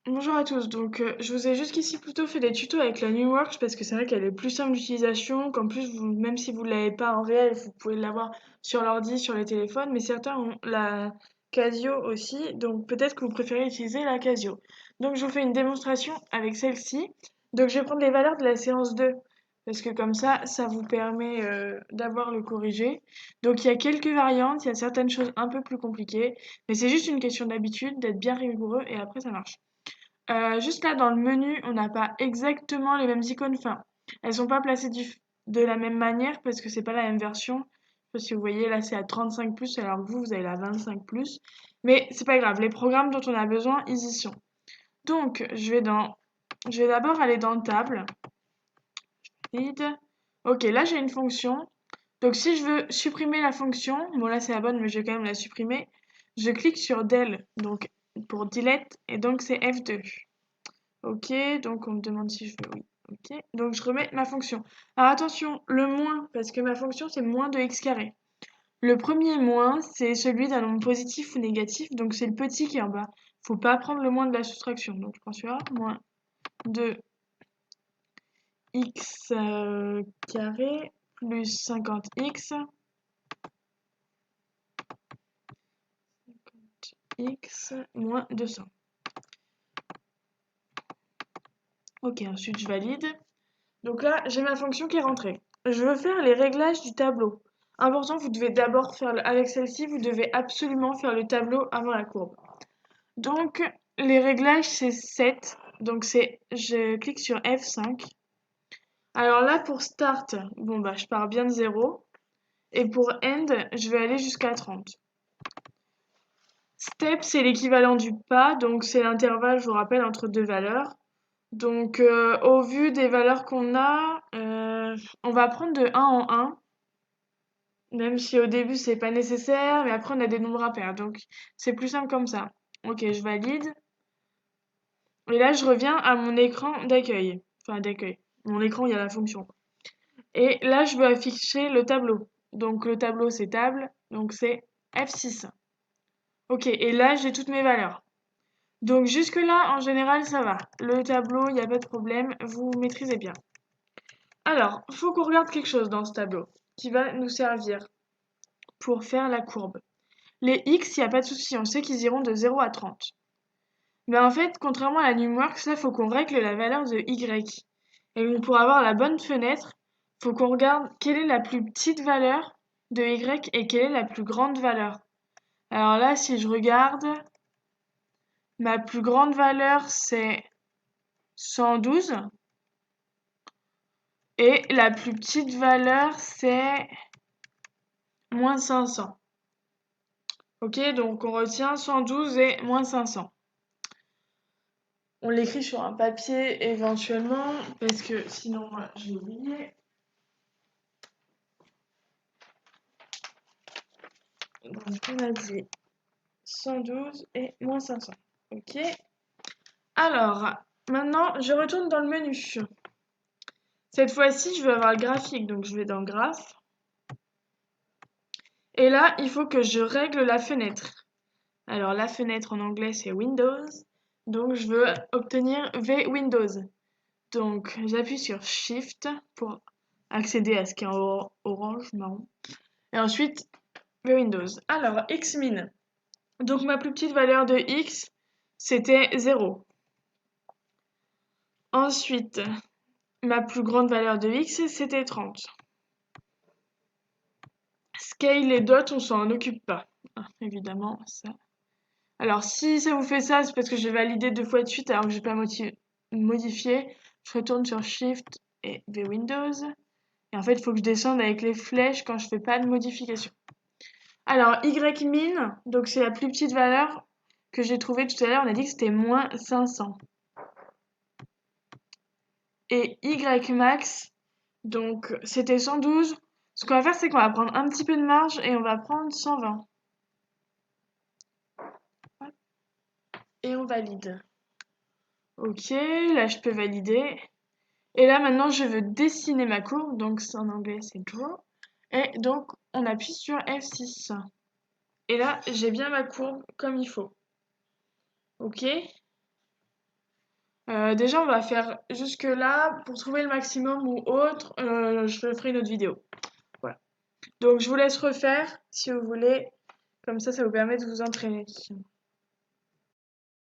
Bonjour à tous, je vous ai jusqu'ici plutôt fait des tutos avec la Numworks parce que c'est vrai qu'elle est plus simple d'utilisation, qu'en plus même si vous ne l'avez pas en réel, vous pouvez l'avoir sur l'ordi, sur les téléphones, mais certains ont la Casio aussi, donc peut-être que vous préférez utiliser la Casio. Donc je vous fais une démonstration avec celle-ci. Donc je vais prendre les valeurs de la séance 2 parce que comme ça vous permet d'avoir le corrigé. Donc il y a quelques variantes, il y a certaines choses un peu plus compliquées, mais c'est juste une question d'habitude, d'être bien rigoureux et après ça marche. Juste là dans le menu, on n'a pas exactement les mêmes icônes. Enfin, elles sont pas placées de la même manière parce que c'est pas la même version. Je sais pas si vous voyez, là c'est à 35 plus alors que vous avez la 25 plus. Mais c'est pas grave, les programmes dont on a besoin, ils y sont. Donc, je vais d'abord aller dans table, vide. Ok, là j'ai une fonction. Donc si je veux supprimer la fonction, bon là c'est la bonne mais je vais quand même la supprimer, je clique sur del, donc pour delete, et donc c'est F2. Ok, donc on me demande si je veux, oui. Ok, donc je remets ma fonction. Alors attention, le moins, parce que ma fonction c'est moins de x carré. Le premier moins, c'est celui d'un nombre positif ou négatif, donc c'est le petit qui est en bas. Faut pas prendre le moins de la soustraction. Donc je prends celui-là, moins de x carré plus 50x, x moins 200. Ok, ensuite je valide. Donc là, j'ai ma fonction qui est rentrée. Je veux faire les réglages du tableau. Important, vous devez d'abord faire, avec celle-ci, vous devez absolument faire le tableau avant la courbe. Donc, les réglages, c'est 7. Donc, je clique sur F5. Alors là, pour Start, bon bah, je pars bien de 0. Et pour End, je vais aller jusqu'à 30. Step, c'est l'équivalent du pas. Donc, c'est l'intervalle, je vous rappelle, entre deux valeurs. Donc, au vu des valeurs qu'on a, on va prendre de 1 en 1. Même si au début c'est pas nécessaire, mais après on a des nombres impairs, donc c'est plus simple comme ça. Ok, je valide. Et là je reviens à mon écran d'accueil. Enfin d'accueil. Mon écran, il y a la fonction. Et là je veux afficher le tableau. Donc le tableau c'est table, donc c'est F6. Ok, et là j'ai toutes mes valeurs. Donc jusque là en général ça va. Le tableau, il n'y a pas de problème, vous maîtrisez bien. Alors, faut qu'on regarde quelque chose dans ce tableau qui va nous servir pour faire la courbe. Les x, il n'y a pas de souci, on sait qu'ils iront de 0 à 30. Mais en fait, contrairement à la Numworks, là, il faut qu'on règle la valeur de y. Et pour avoir la bonne fenêtre, il faut qu'on regarde quelle est la plus petite valeur de y et quelle est la plus grande valeur. Alors là, si je regarde, ma plus grande valeur, c'est 112. Et la plus petite valeur, c'est moins 500. Ok, donc on retient 112 et moins 500. On l'écrit sur un papier éventuellement, parce que sinon, j'ai oublié. Donc, on a dit 112 et moins 500. Ok. Alors, maintenant, je retourne dans le menu. Cette fois-ci, je veux avoir le graphique, donc je vais dans Graph. Et là, il faut que je règle la fenêtre. Alors, la fenêtre en anglais, c'est Windows. Donc, je veux obtenir V-Windows. Donc, j'appuie sur Shift pour accéder à ce qui est en orange, marron. Et ensuite, Windows. Alors, Xmin. Donc, ma plus petite valeur de X, c'était 0. Ensuite, ma plus grande valeur de X, c'était 30. Scale et dot, on s'en occupe pas. Ah, évidemment, ça. Alors, si ça vous fait ça, c'est parce que j'ai validé 2 fois de suite alors que j'ai pas modifié. Je retourne sur Shift et V Windows. Et en fait, il faut que je descende avec les flèches quand je fais pas de modification. Alors, Ymin, donc c'est la plus petite valeur que j'ai trouvée tout à l'heure. On a dit que c'était moins 500. Et Ymax, donc c'était 112. Ce qu'on va faire, c'est qu'on va prendre un petit peu de marge et on va prendre 120. Et on valide. Ok, là je peux valider. Et là maintenant je veux dessiner ma courbe, donc en anglais c'est draw. Et donc on appuie sur F6. Et là j'ai bien ma courbe comme il faut. Ok. Déjà, on va faire jusque-là. Pour trouver le maximum ou autre, je ferai une autre vidéo. Voilà. Donc, je vous laisse refaire si vous voulez. Comme ça vous permet de vous entraîner.